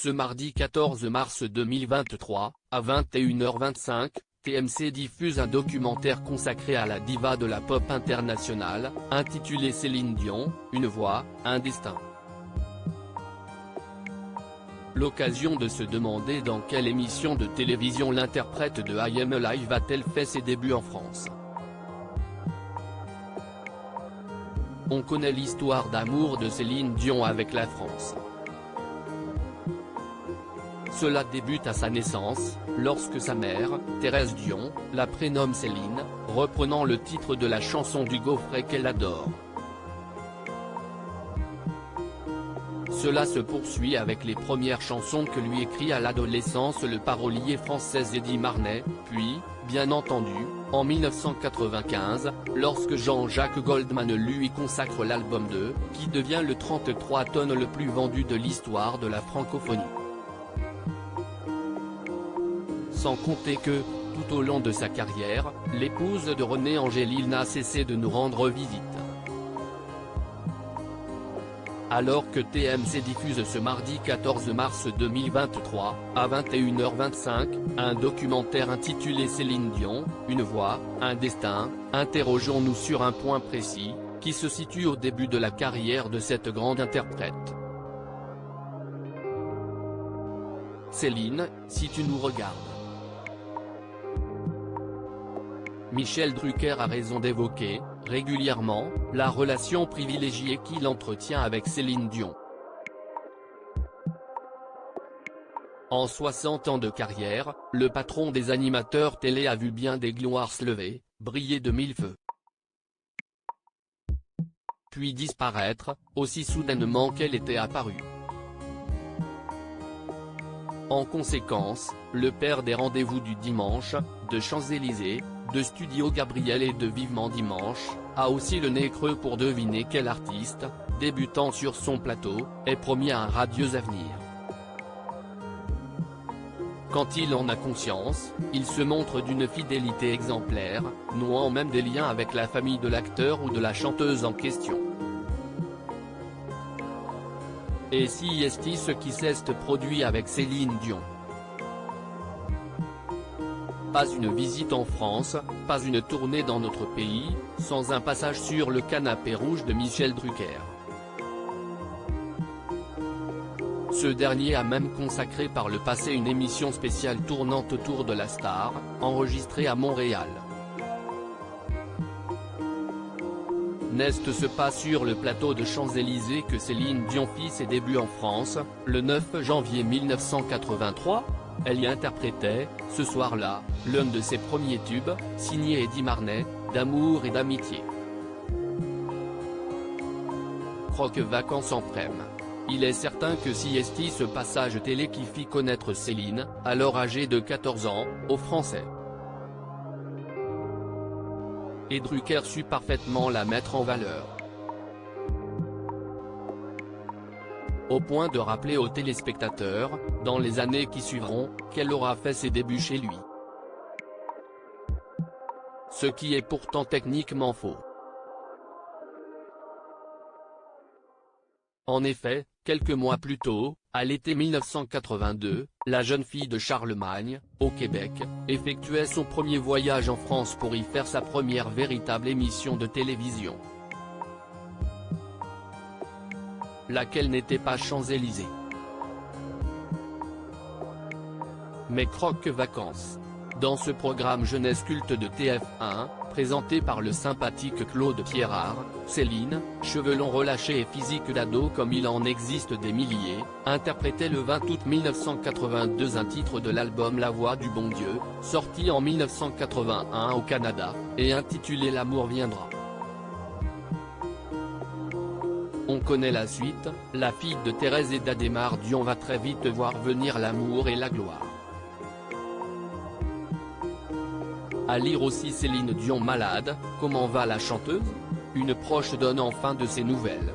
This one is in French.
Ce mardi 14 mars 2023, à 21h25, TMC diffuse un documentaire consacré à la diva de la pop internationale, intitulé Céline Dion, une voix, un destin. L'occasion de se demander dans quelle émission de télévision l'interprète de I Am Alive a-t-elle fait ses débuts en France. On connaît l'histoire d'amour de Céline Dion avec la France. Cela débute à sa naissance, lorsque sa mère, Thérèse Dion, la prénomme Céline, reprenant le titre de la chanson du Gaufret qu'elle adore. Cela se poursuit avec les premières chansons que lui écrit à l'adolescence le parolier français Eddy Marnay, puis, bien entendu, en 1995, lorsque Jean-Jacques Goldman lui consacre l'album 2, qui devient le 33 tonnes le plus vendu de l'histoire de la francophonie. Sans compter que, tout au long de sa carrière, l'épouse de René Angélil n'a cessé de nous rendre visite. Alors que TMC diffuse ce mardi 14 mars 2023, à 21h25, un documentaire intitulé Céline Dion, une voix, un destin, interrogeons-nous sur un point précis, qui se situe au début de la carrière de cette grande interprète. Céline, si tu nous regardes. Michel Drucker a raison d'évoquer, régulièrement, la relation privilégiée qu'il entretient avec Céline Dion. En 60 ans de carrière, le patron des animateurs télé a vu bien des gloires se lever, briller de mille feux. Puis disparaître, aussi soudainement qu'elle était apparue. En conséquence, le père des rendez-vous du dimanche, de Champs-Élysées, de Studio Gabriel et de Vivement Dimanche, a aussi le nez creux pour deviner quel artiste, débutant sur son plateau, est promis à un radieux avenir. Quand il en a conscience, il se montre d'une fidélité exemplaire, nouant même des liens avec la famille de l'acteur ou de la chanteuse en question. Et si est ce qui s'est produit avec Céline Dion? Pas une visite en France, pas une tournée dans notre pays, sans un passage sur le canapé rouge de Michel Drucker. Ce dernier a même consacré par le passé une émission spéciale tournant autour de la star, enregistrée à Montréal. N'est-ce pas sur le plateau de Champs-Élysées que Céline Dion fit ses débuts en France, le 9 janvier 1983 ? Elle y interprétait, ce soir-là, l'un de ses premiers tubes, signé Eddy Marnay, d'amour et d'amitié. Croque vacances en prime. Il est certain que si est ce passage télé qui fit connaître Céline, alors âgée de 14 ans, aux Français. Et Drucker sut parfaitement la mettre en valeur. Au point de rappeler aux téléspectateurs, dans les années qui suivront, qu'elle aura fait ses débuts chez lui. Ce qui est pourtant techniquement faux. En effet, quelques mois plus tôt, à l'été 1982, la jeune fille de Charlemagne, au Québec, effectuait son premier voyage en France pour y faire sa première véritable émission de télévision. Laquelle n'était pas Champs-Élysées. Mais Croque Vacances. Dans ce programme jeunesse culte de TF1, présenté par le sympathique Claude Pierrard, Céline, cheveux longs relâchés et physique d'ado comme il en existe des milliers, interprétait le 20 août 1982 un titre de l'album La Voix du Bon Dieu, sorti en 1981 au Canada, et intitulé L'amour viendra. On connaît la suite, la fille de Thérèse et d'Adhémar Dion va très vite voir venir l'amour et la gloire. À lire aussi Céline Dion malade, comment va la chanteuse? Une proche donne enfin de ses nouvelles.